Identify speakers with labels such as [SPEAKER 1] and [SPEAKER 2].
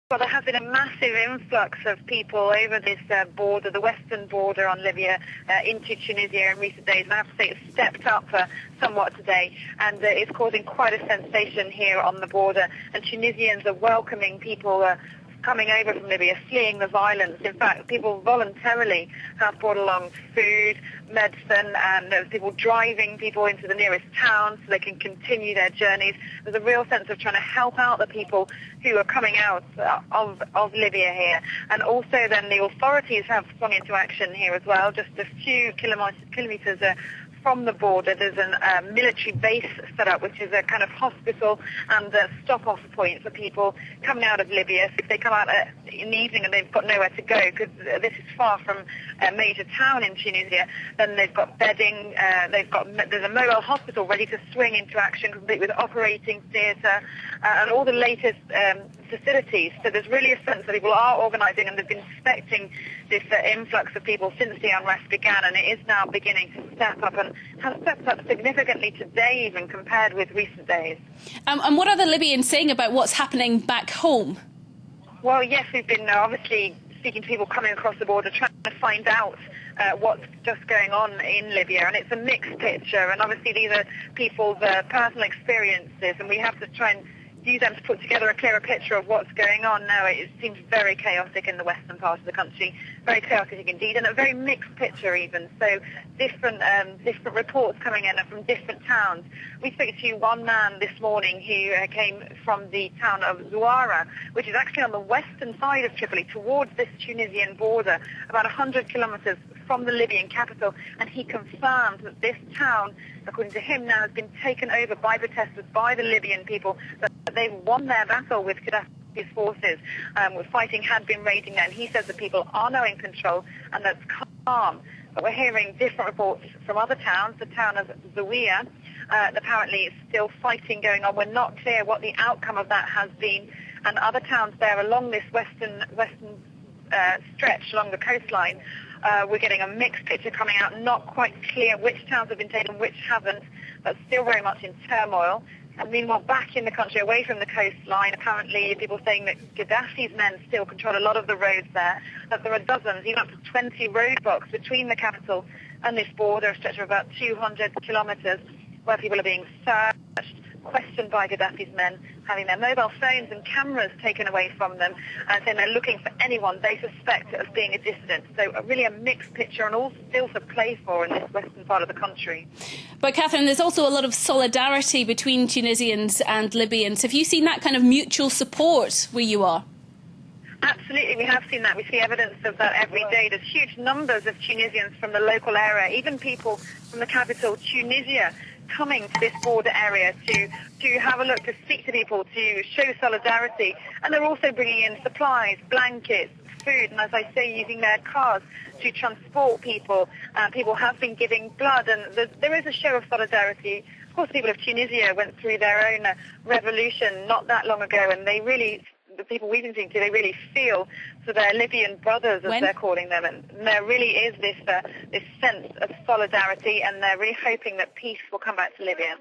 [SPEAKER 1] Well, there has been a massive influx of people over this border, the western border on Libya, into Tunisia in recent days. And I have to say it's stepped up somewhat today, and it's causing quite a sensation here on the border. And Tunisians are welcoming people coming over from Libya, fleeing the violence. In fact, people voluntarily have brought along food, medicine, and there's people driving people into the nearest town so they can continue their journeys. There's a real sense of trying to help out the people who are coming out of Libya here. And also then the authorities have swung into action here as well. Just a few kilometres from the border, there's a military base set up, which is a kind of hospital and a stop-off point for people coming out of Libya. So if they come out in the evening and they've got nowhere to go, because this is far from a major town in Tunisia, then they've got bedding, there's a mobile hospital ready to swing into action, complete with operating theatre and all the latest facilities. So there's really a sense that people are organising, and they've been expecting this influx of people since the unrest began, and it is now beginning to step up, and has stepped up significantly today even compared with recent days.
[SPEAKER 2] And what are the Libyans saying about what's happening back home?
[SPEAKER 1] Well, yes, we've been obviously speaking to people coming across the border, trying to find out what's just going on in Libya, and it's a mixed picture, and obviously these are people's personal experiences, and we have to try and use them to put together a clearer picture of what's going on now. It seems very chaotic in the western part of the country, very chaotic indeed, and a very mixed picture even. So different reports coming in from different towns. We spoke to one man this morning who came from the town of Zouara, which is actually on the western side of Tripoli, towards this Tunisian border, about 100 kilometres from the Libyan capital, and he confirmed that this town, according to him now, has been taken over by protesters, by the Libyan people, that they've won their battle with Gaddafi's forces. Fighting had been raging there, and he says that people are now in control, and that's calm. But we're hearing different reports from other towns. The town of Zawiya, apparently is still fighting going on. We're not clear what the outcome of that has been, and other towns there along this western stretch along the coastline. We're getting a mixed picture coming out, not quite clear which towns have been taken, which haven't, but still very much in turmoil. And meanwhile, back in the country, away from the coastline, apparently people saying that Gaddafi's men still control a lot of the roads there, that there are dozens, even up to 20 roadblocks between the capital and this border, a stretch of about 200 kilometres, where people are being searched, questioned by Gaddafi's men, having their mobile phones and cameras taken away from them, and saying they're looking for anyone they suspect of being a dissident. So really a mixed picture, and all still to play for in this western part of the country.
[SPEAKER 2] But Catherine, there's also a lot of solidarity between Tunisians and Libyans. Have you seen that kind of mutual support where you are?
[SPEAKER 1] Absolutely, we have seen that. We see evidence of that every day. There's huge numbers of Tunisians from the local area, even people from the capital, Tunisia, coming to this border area to have a look, to speak to people, to show solidarity. And they're also bringing in supplies, blankets, food, and as I say, using their cars to transport people. People have been giving blood, and there is a show of solidarity. Of course, the people of Tunisia went through their own revolution not that long ago, and they really, the people we've been seeing to, they really feel for their Libyan brothers, as they're calling them, and there really is this sense of solidarity, and they're really hoping that peace will come back to Libya.